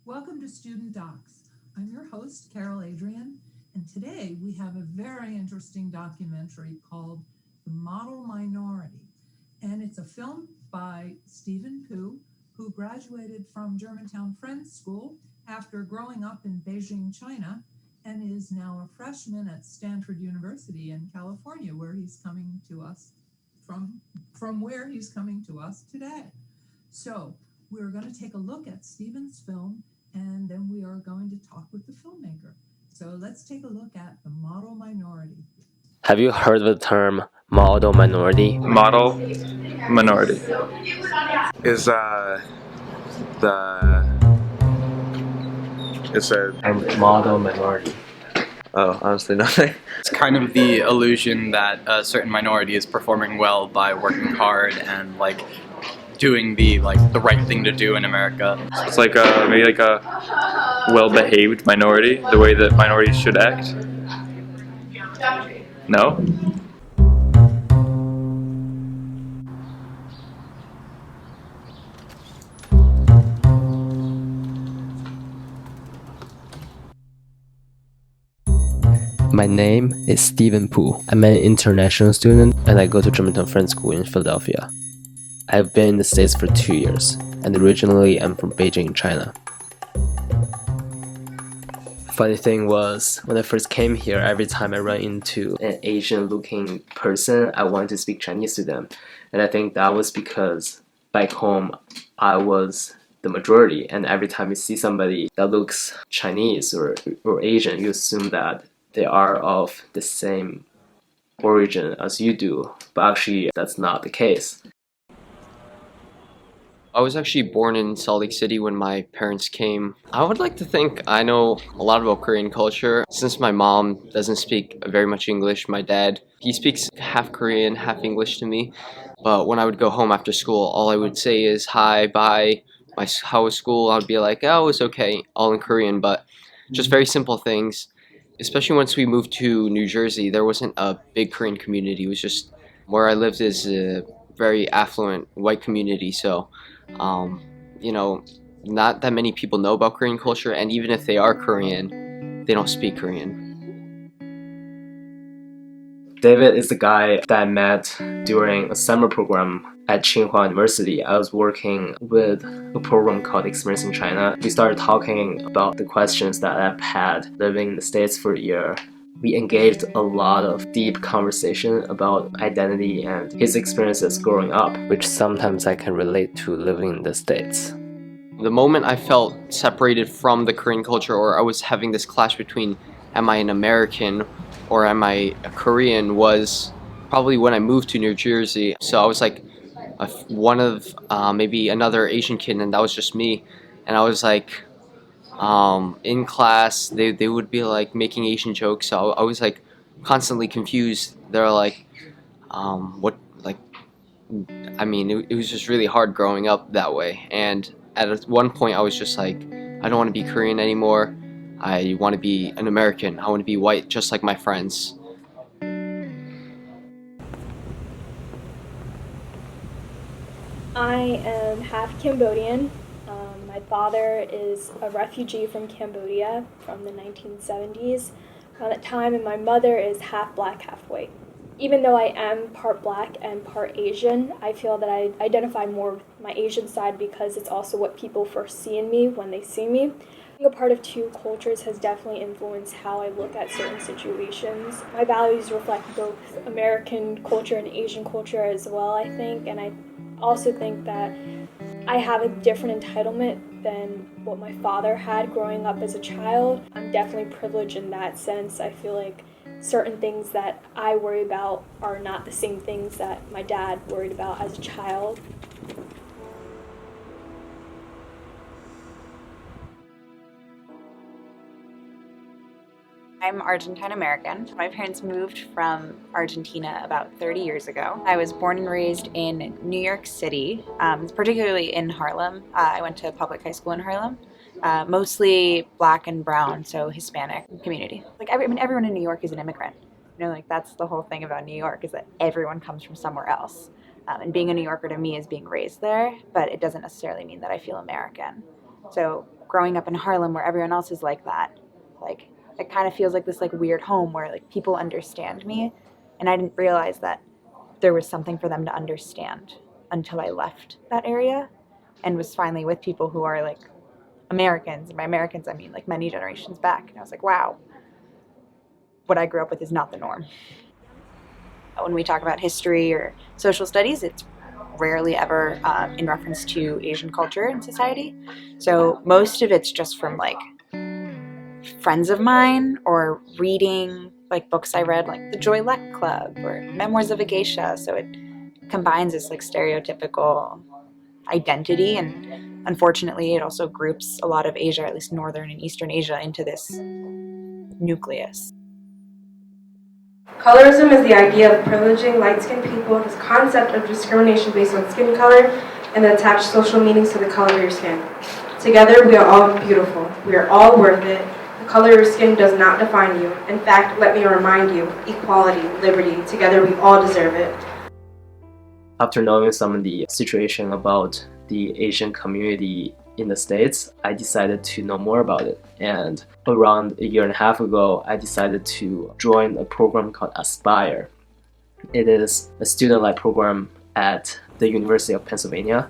Welcome to Student Docs. I'm your host, Carole Adrienne, and today we have a very interesting documentary called The Model Minority. And it's a film by Stephen Pooh, who graduated from Germantown Friends School after growing up in Beijing, China, and is now a freshman at Stanford University in California, where he's coming to us from where he's coming to us today. So we're going to take a look at Stephen's film, and then we are going to talk with the filmmaker. So let's take a look at The Model Minority. Have you heard of the term model minority? Model minority is it's a model minority. honestly nothing. It's kind of the illusion that a certain minority is performing well by working hard and doing the right thing to do in America. It's like maybe like a well-behaved minority, the way that minorities should act. No? My name is Stephen Pooh. I'm an international student and I go to Germantown Friends School in Philadelphia. I've been in the States for 2 years, and originally I'm from Beijing, China. Funny thing was, when I first came here, every time I run into an Asian-looking person, I wanted to speak Chinese to them. And I think that was because back home, I was the majority, and every time you see somebody that looks Chinese or Asian, you assume that they are of the same origin as you do, but actually that's not the case. I was actually born in Salt Lake City when my parents came. I would like to think I know a lot about Korean culture. Since my mom doesn't speak very much English, my dad, he speaks half Korean, half English to me. But when I would go home after school, all I would say is hi, bye, how was school? I would be like, oh, it was okay, all in Korean, but just very simple things. Especially once we moved to New Jersey, there wasn't a big Korean community. It was just where I lived is a very affluent white community, so not that many people know about Korean culture, and even if they are Korean, they don't speak Korean. David is the guy that I met during a summer program at Tsinghua University. I was working with a program called Experience in China. We started talking about the questions that I've had living in the States for a year. We engaged a lot of deep conversation about identity and his experiences growing up, which sometimes I can relate to living in the States. The moment I felt separated from the Korean culture, or I was having this clash between am I an American or am I a Korean, was probably when I moved to New Jersey. So I was like one of maybe another Asian kid, and that was just me. And I was like, in class, they would be like making Asian jokes, so I was like constantly confused. They're like, it was just really hard growing up that way. And at one point, I was just like, I don't want to be Korean anymore. I want to be an American. I want to be white, just like my friends. I am half Cambodian. My father is a refugee from Cambodia from the 1970s around that time, and my mother is half black, half white. Even though I am part black and part Asian, I feel that I identify more with my Asian side because it's also what people first see in me when they see me. Being a part of two cultures has definitely influenced how I look at certain situations. My values reflect both American culture and Asian culture as well, I think, and I also think that I have a different entitlement than what my father had growing up as a child. I'm definitely privileged in that sense. I feel like certain things that I worry about are not the same things that my dad worried about as a child. I'm Argentine American. My parents moved from Argentina about 30 years ago. I was born and raised in New York City, particularly in Harlem. I went to public high school in Harlem, mostly black and brown, so Hispanic community. Everyone in New York is an immigrant. That's the whole thing about New York, is that everyone comes from somewhere else. And being a New Yorker to me is being raised there, but it doesn't necessarily mean that I feel American. So growing up in Harlem where everyone else is like that, like it kind of feels like this like weird home where like people understand me, and I didn't realize that there was something for them to understand until I left that area and was finally with people who are like Americans. And by Americans, I mean like many generations back. And I was like, wow, what I grew up with is not the norm. When we talk about history or social studies, it's rarely ever in reference to Asian culture and society. So most of it's just from like friends of mine or reading like books I read, like the Joy Luck Club or Memoirs of a Geisha. So it combines this like stereotypical identity, and unfortunately it also groups a lot of Asia, at least Northern and Eastern Asia, into this nucleus. Colorism is the idea of privileging light-skinned people, this concept of discrimination based on skin color, and the attached social meanings to the color of your skin. Together, we are all beautiful. We are all worth it. The color of your skin does not define you. In fact, let me remind you, equality, liberty, together we all deserve it. After knowing some of the situation about the Asian community in the States, I decided to know more about it. And around a year and a half ago, I decided to join a program called Aspire. It is a student-led program at the University of Pennsylvania.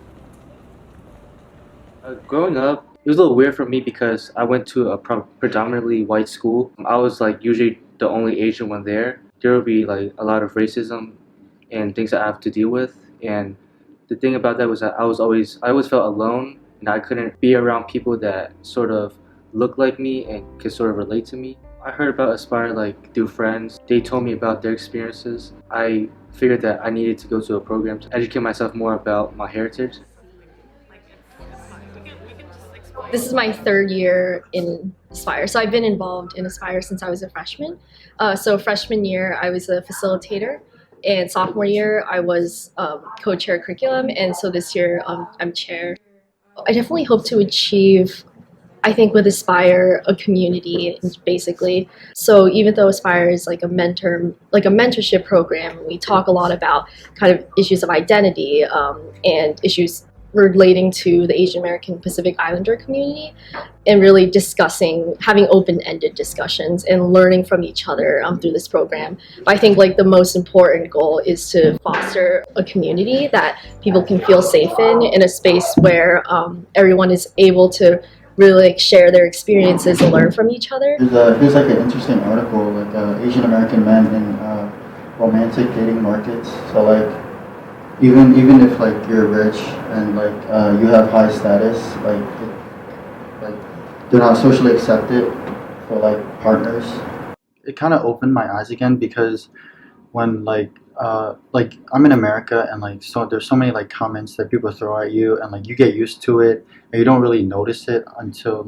Growing up, it was a little weird for me because I went to a predominantly white school. I was like usually the only Asian one there. There would be like a lot of racism and things that I have to deal with. And the thing about that was that I always felt alone, and I couldn't be around people that sort of looked like me and could sort of relate to me. I heard about Aspire like through friends. They told me about their experiences. I figured that I needed to go to a program to educate myself more about my heritage. This is my third year in Aspire. So I've been involved in Aspire since I was a freshman. So freshman year, I was a facilitator. And sophomore year, I was co-chair curriculum. And so this year, I'm chair. I definitely hope to achieve, I think with Aspire, a community, basically. So even though Aspire is like a mentorship program, we talk a lot about kind of issues of identity and issues relating to the Asian American Pacific Islander community, and really having open-ended discussions and learning from each other through this program. But I think like the most important goal is to foster a community that people can feel safe in a space where everyone is able to really like share their experiences and learn from each other. There's like an interesting article, like Asian American men in romantic dating markets. So like even if like you're rich and like you have high status, like they're not socially accepted for like partners. It kind of opened my eyes again, because when like I'm in America, and like so there's so many like comments that people throw at you, and like you get used to it and you don't really notice it until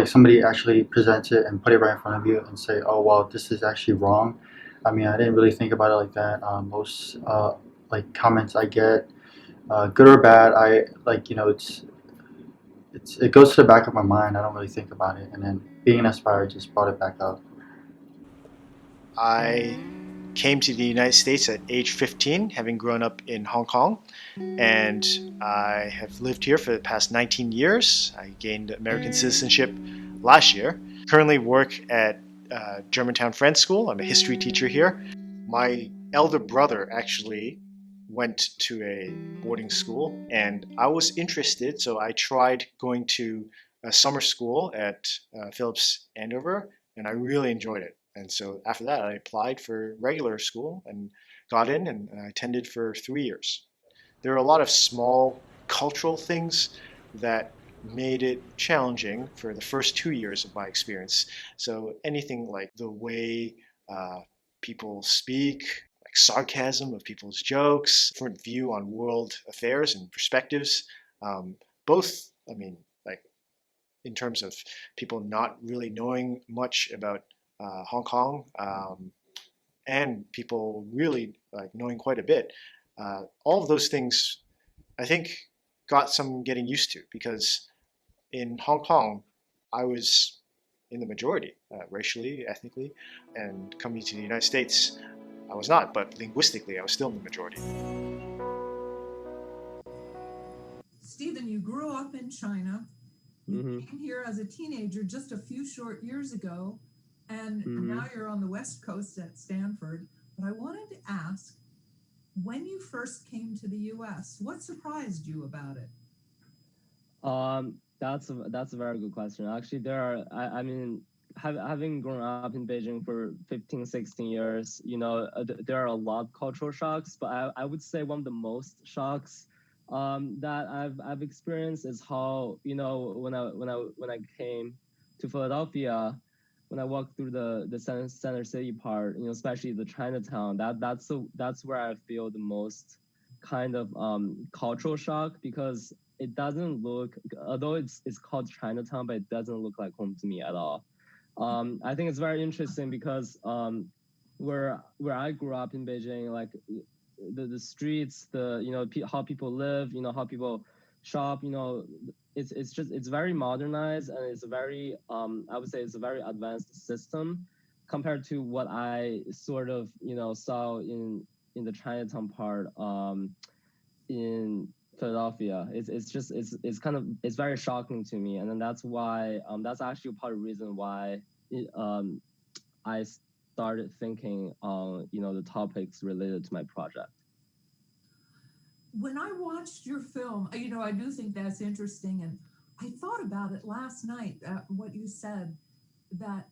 somebody actually presents it and put it right in front of you and say, oh wow, this is actually wrong. I mean, I didn't really think about it like that. Most like comments I get, good or bad, I like, you know, it goes to the back of my mind. I don't really think about it, and then being an Aspire just brought it back up. I came to the United States at age 15, having grown up in Hong Kong, and I have lived here for the past 19 years. I gained American citizenship last year. Currently work at Germantown Friends school. I'm a history teacher here. My elder brother actually went to a boarding school, and I was interested, so I tried going to a summer school at Phillips Andover, and I really enjoyed it. And so after that, I applied for regular school and got in, and I attended for 3 years. There are a lot of small cultural things that made it challenging for the first 2 years of my experience. So anything like the way people speak, like sarcasm of people's jokes, different view on world affairs and perspectives, both, I mean, like in terms of people not really knowing much about Hong Kong, and people really like knowing quite a bit. All of those things, I think, got some getting used to, because in Hong Kong, I was in the majority, racially, ethnically, and coming to the United States, I was not, but linguistically, I was still in the majority. Stephen, you grew up in China, You came here as a teenager just a few short years ago, and now you're on the West Coast at Stanford. But I wanted to ask, when you first came to the U.S., what surprised you about it? That's a very good question. Actually, I mean, having grown up in Beijing for 15, 16 years, there are a lot of cultural shocks, but I would say one of the most shocks that I've experienced is how, when I came to Philadelphia, when I walked through the center city part, especially the Chinatown, that's where I feel the most kind of cultural shock, because it doesn't look, although it's called Chinatown, but it doesn't look like home to me at all. I think it's very interesting because where I grew up in Beijing, like the streets, how people live, how people shop, it's very modernized, and it's a very I would say it's a very advanced system compared to what I sort of saw in the Chinatown part in Philadelphia. It's very shocking to me, and then that's why that's actually part of the reason why I started thinking on the topics related to my project. When I watched your film, I do think that's interesting, and I thought about it last night, what you said, that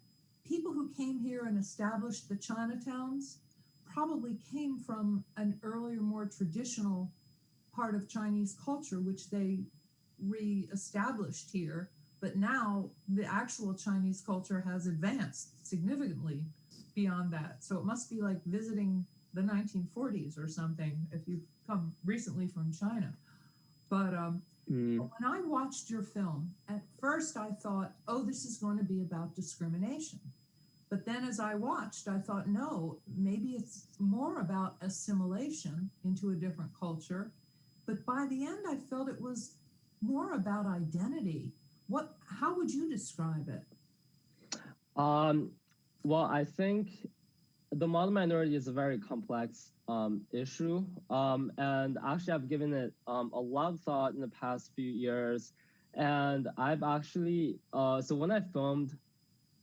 people who came here and established the Chinatowns probably came from an earlier, more traditional part of Chinese culture, which they re-established here. But now the actual Chinese culture has advanced significantly beyond that. So it must be like visiting the 1940s or something if you've come recently from China. But when I watched your film, at first I thought, oh, this is going to be about discrimination. But then as I watched, I thought, no, maybe it's more about assimilation into a different culture. But by the end, I felt it was more about identity. How would you describe it? Well, I think the model minority is a very complex issue. And actually, I've given it a lot of thought in the past few years. And I've actually, so when I filmed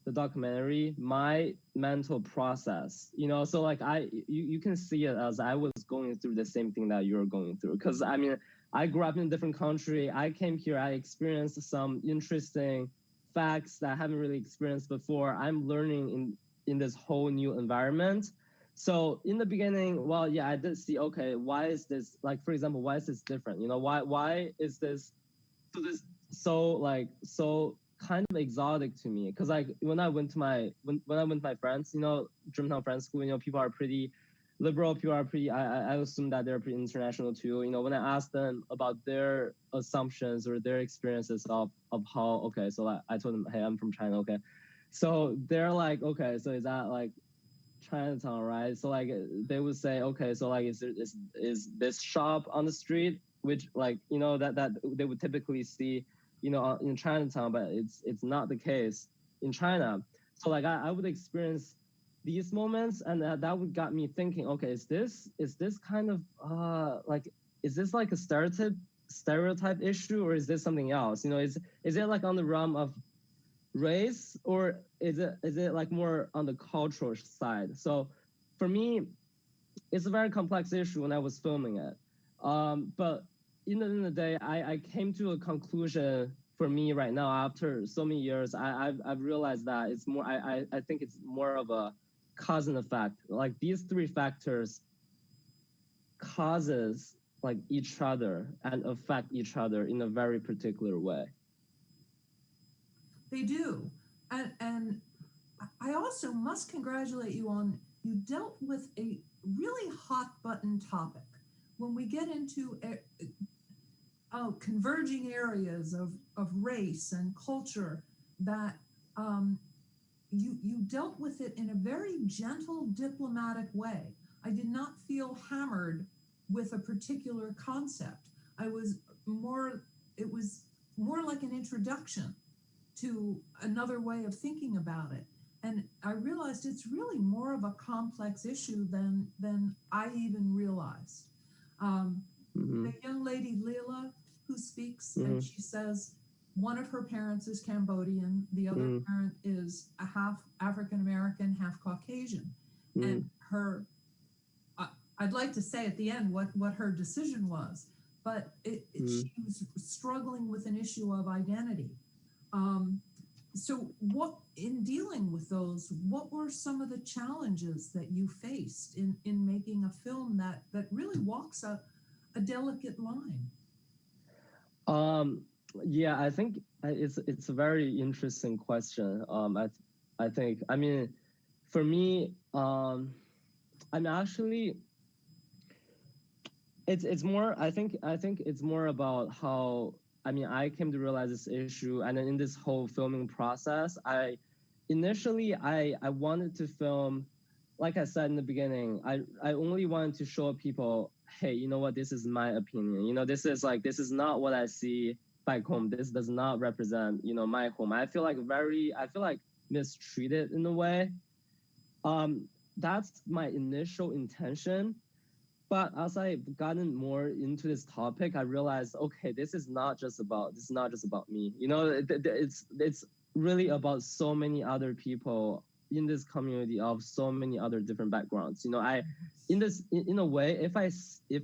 the documentary, my mental process, so like you can see it as I was going through the same thing that you're going through. Because I mean, I grew up in a different country. I came here, I experienced some interesting facts that I haven't really experienced before. I'm learning in this whole new environment. So in the beginning, well, yeah, I did see, okay, why is this, like, for example, why is this different? Why is this so kind of exotic to me? Because like when I went to my friends, Germantown Friends school, people are pretty liberal, people are pretty, I assume that they're pretty international too. When I asked them about their assumptions or their experiences of how, okay, so I told them, hey, I'm from China, okay. So they're like, okay, so is that like Chinatown, right? So like they would say, okay, so like is this shop on the street, which like, that they would typically see, in Chinatown, but it's not the case in China. So like I would experience these moments, and that would got me thinking, okay, is this kind of like, is this like a stereotype issue, or is this something else? Is it like on the realm of race, or is it like more on the cultural side? So for me, it's a very complex issue when I was filming it. But in the end of the day, I came to a conclusion for me right now after so many years. I've realized that it's more, I think it's more of a cause and effect. Like these three factors causes like each other and affect each other in a very particular way. They do. And I also must congratulate you on, you dealt with a really hot button topic. When we get into converging areas of race and culture, that you dealt with it in a very gentle, diplomatic way. I did not feel hammered with a particular concept. It was more like an introduction to another way of thinking about it. And I realized it's really more of a complex issue than I even realized. The young lady, Leela, who speaks, and she says, one of her parents is Cambodian, the other parent is a half African American, half Caucasian. And her, I'd like to say at the end what her decision was, but she was struggling with an issue of identity. So what, in dealing with those, what were some of the challenges that you faced in making a film that really walks a delicate line? Yeah, I think it's a very interesting question. I think, I mean, for me, I'm actually, it's more, I think it's more about how, I mean, I came to realize this issue, and then in this whole filming process, initially I wanted to film, like I said in the beginning, I only wanted to show people, hey, you know what, this is my opinion. You know, this is not what I see back home. This does not represent, you know, my home. I feel like mistreated in a way. That's my initial intention. But as I've gotten more into this topic, I realized, okay, this is not just about me. You know, it's really about so many other people in this community of so many other different backgrounds. You know, in a way, if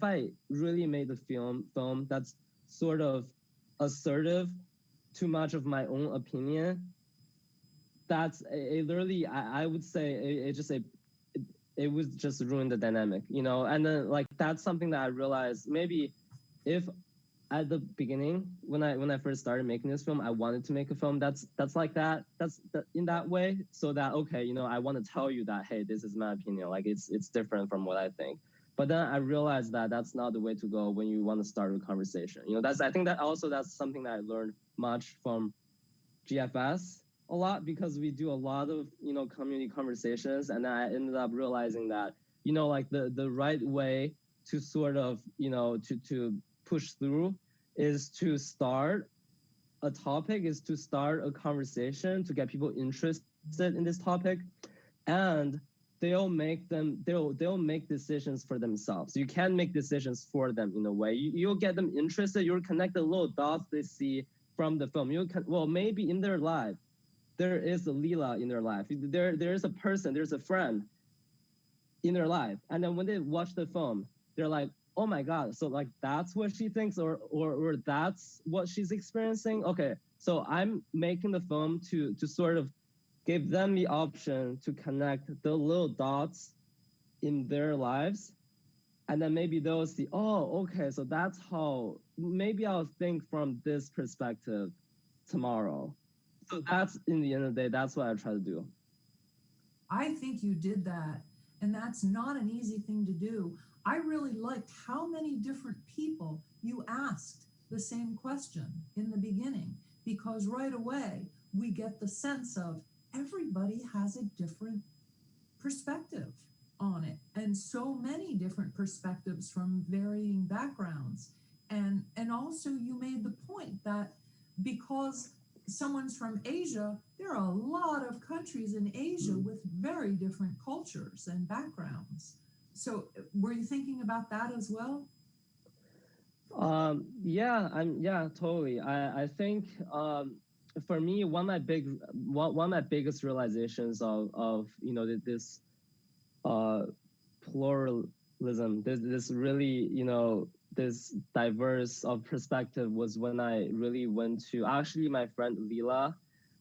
I really made the film that's sort of assertive, too much of my own opinion, that's literally, I would say it would just ruin the dynamic, you know. And then like that's something that I realized, maybe if at the beginning when I first started making this film, I wanted to make a film that's in that way, so that, okay, you know, I want to tell you that, hey, this is my opinion, like it's different from what I think. But then I realized that that's not the way to go when you want to start a conversation. You know, I think that's something that I learned much from GFS a lot, because we do a lot of, you know, community conversations, and I ended up realizing that, you know, like the right way to sort of, you know, to push through is to start a topic, is to start a conversation, to get people interested in this topic, and they'll make decisions for themselves. You can make decisions for them in a way. You'll get them interested. You'll connect the little dots they see from the film. Well, maybe in their life, there is a Leela in their life. There is a person, there's a friend in their life. And then when they watch the film, they're like, oh my God, so like that's what she thinks, or that's what she's experiencing. Okay, so I'm making the film to sort of give them the option to connect the little dots in their lives. And then maybe they'll see, oh, okay, so that's how, maybe I'll think from this perspective tomorrow. So that's, in the end of the day, that's what I try to do. I think you did that, and that's not an easy thing to do. I really liked how many different people you asked the same question in the beginning, because right away we get the sense of everybody has a different perspective on it, and so many different perspectives from varying backgrounds. And also you made the point that because someone's from Asia, there are a lot of countries in Asia with very different cultures and backgrounds. So were you thinking about that as well? Yeah, totally. I think for me, one of my biggest realizations of you know, this pluralism, this really, you know, this diverse of perspective was when I really went to, actually my friend Leela,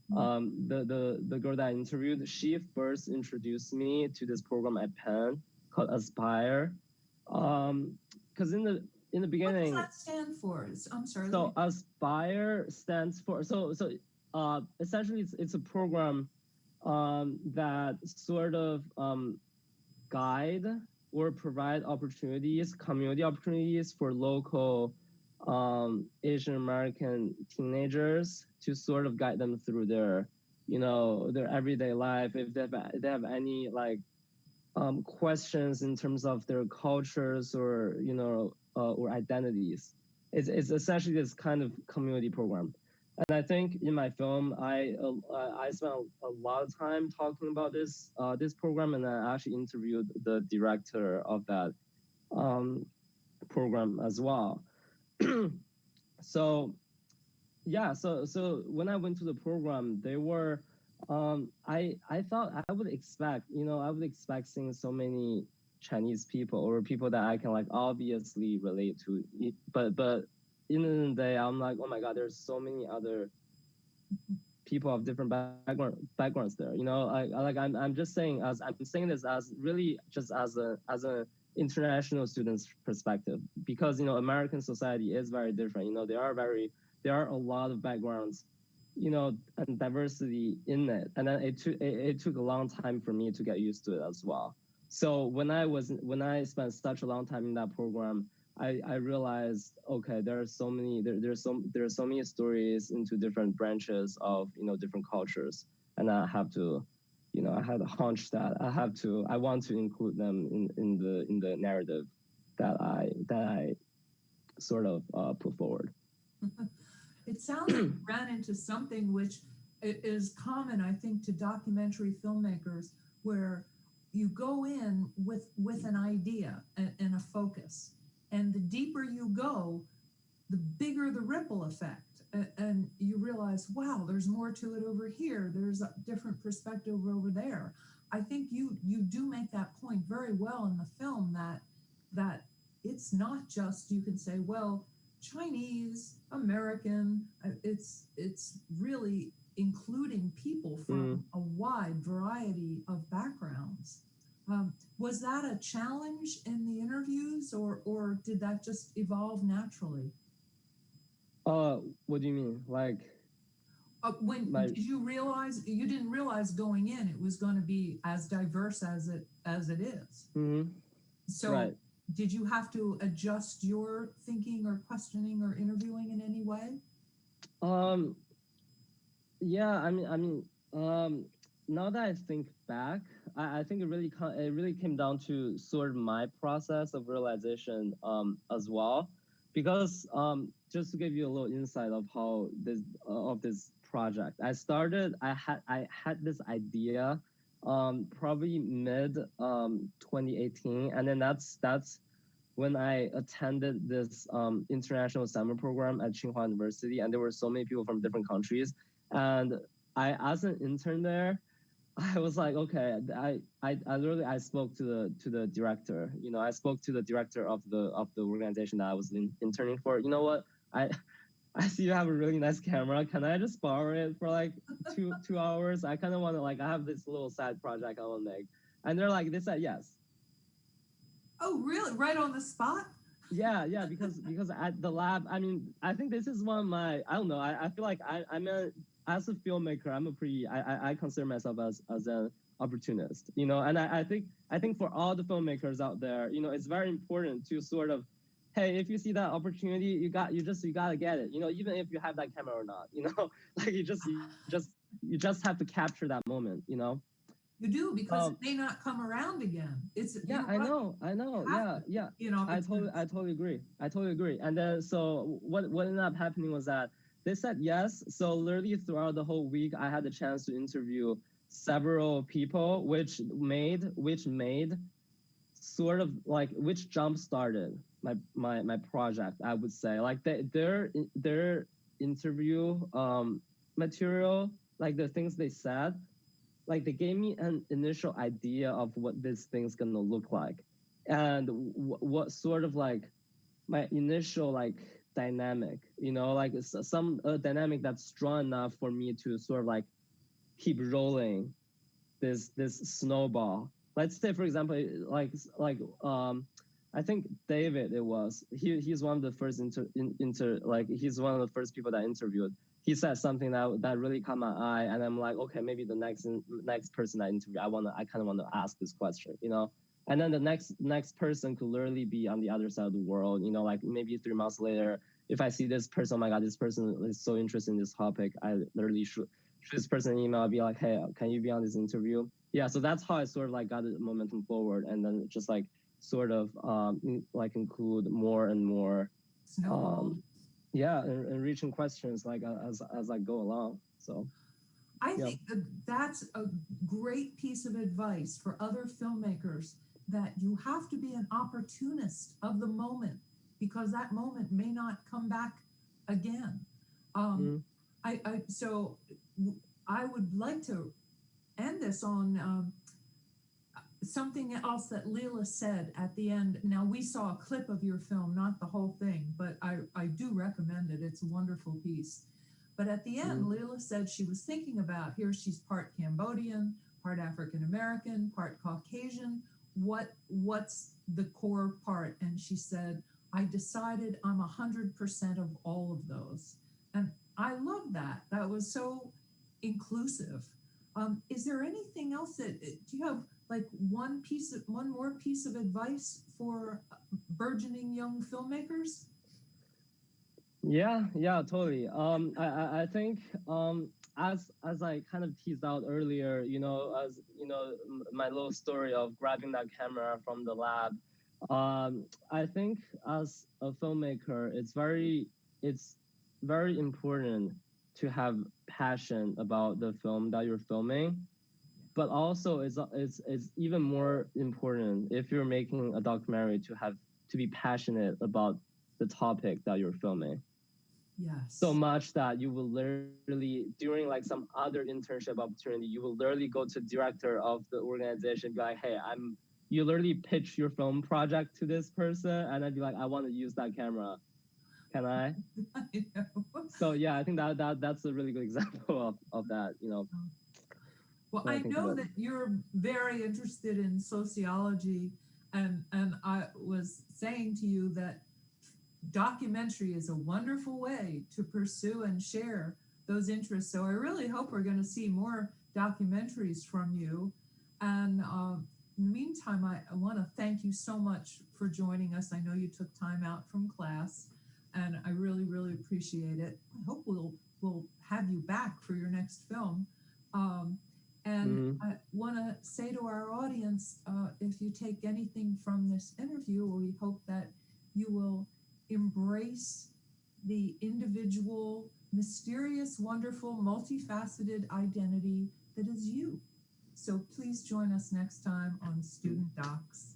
the girl that I interviewed, she first introduced me to this program at Penn called Aspire. Because in the beginning, what does that stand for? I'm sorry. So Aspire stands for, essentially it's a program that sort of guide or provide community opportunities for local Asian American teenagers, to sort of guide them through their, you know, their everyday life. If they have any like questions in terms of their cultures, or, you know, or identities. It's essentially this kind of community program. And I think in my film, I spent a lot of time talking about this program, and I actually interviewed the director of that program as well. So yeah, so when I went to the program, they were I thought I would expect, I would expect seeing so many Chinese people or people that I can like obviously relate to. But in the end of the day, I'm like, oh my god, there's so many other people of different backgrounds there. I'm just saying, as I'm saying this as really just as a international student's perspective, because American society is very different. There are a lot of backgrounds, and diversity in it, and then it took a long time for me to get used to it as well. So when I spent such a long time in that program, I realized, okay, there are so many there's so many stories into different branches of different cultures, and I have to, I had a hunch that I want to include them in the narrative that I sort of put forward. It sounds like you ran into something which is common, I think, to documentary filmmakers, where you go in with an idea and a focus. And the deeper you go, the bigger the ripple effect. And you realize, wow, there's more to it over here. There's a different perspective over there. I think you do make that point very well in the film, that it's not just, you can say, well, Chinese, American, it's really including people from a wide variety of backgrounds. Was that a challenge in the interviews, or did that just evolve naturally? What do you mean? Like, did you realize, you didn't realize going in it was going to be as diverse as it is? Mm-hmm. So right. Did you have to adjust your thinking or questioning or interviewing in any way? Yeah, now that I think back, I think it really came down to sort of my process of realization as well, because just to give you a little insight of how this project, I had this idea probably mid 2018, and then that's when I attended this international summer program at Tsinghua University, and there were so many people from different countries. And as an intern there, I was like, okay, I spoke to the director. I spoke to the director of the organization that I was interning for. You know what? I see you have a really nice camera. Can I just borrow it for like two hours? I kind of want to, like, I have this little side project I want to make. And they said yes. Oh, really? Right on the spot? Yeah, because at the lab, I think this is one of my, I don't know, I feel like as a filmmaker, I consider myself as an opportunist, and I think for all the filmmakers out there, it's very important to sort of, hey, if you see that opportunity, you gotta get it, even if you have that camera or not, like you just have to capture that moment, You do, because it may not come around again. I know. Yeah. I totally agree. And then so what ended up happening was that they said yes. So literally throughout the whole week, I had the chance to interview several people, which made sort of like, which jump started my project, I would say. Like their interview material, like the things they said, like they gave me an initial idea of what this thing's gonna look like, and what sort of like my initial like dynamic, like some dynamic that's strong enough for me to sort of like keep rolling this snowball. Let's say, for example, I think David, he's one of the first he's one of the first people that I interviewed. He said something that really caught my eye, and I'm like, okay, maybe the next person I interview, I kind of want to ask this question, and then the next person could literally be on the other side of the world, like maybe 3 months later, if I see this person, oh my god, this person is so interested in this topic, I literally shoot this person an email, I'll be like, hey, can you be on this interview? Yeah, so that's how I sort of like got the momentum forward, and then just like sort of like include more and more enriching questions like as I go along. So I think that's a great piece of advice for other filmmakers, that you have to be an opportunist of the moment, because that moment may not come back again. Um, so I would like to end this on something else that Leela said at the end. Now, we saw a clip of your film, not the whole thing, but I do recommend it. It's a wonderful piece. But at the end, Leela said she was thinking about, here she's part Cambodian, part African American, part Caucasian. What's the core part? And she said, I decided I'm 100% of all of those. And I love that. That was so inclusive. Is there anything else do you have like one more piece of advice for burgeoning young filmmakers? Yeah, totally. I think as I kind of teased out earlier, as my little story of grabbing that camera from the lab. I think as a filmmaker, it's very important to have passion about the film that you're filming. But also, it's even more important if you're making a documentary to be passionate about the topic that you're filming. Yes. So much that you will literally, during like some other internship opportunity, you will literally go to director of the organization, be like, hey, you literally pitch your film project to this person, and I'd be like, I want to use that camera. Can I? So yeah, I think that's a really good example of that, Well, I know that you're very interested in sociology, and I was saying to you that documentary is a wonderful way to pursue and share those interests. So I really hope we're going to see more documentaries from you. And in the meantime, I want to thank you so much for joining us. I know you took time out from class, and I really, really appreciate it. I hope we'll have you back for your next film. And I want to say to our audience, if you take anything from this interview, we hope that you will embrace the individual, mysterious, wonderful, multifaceted identity that is you. So please join us next time on Student Docs.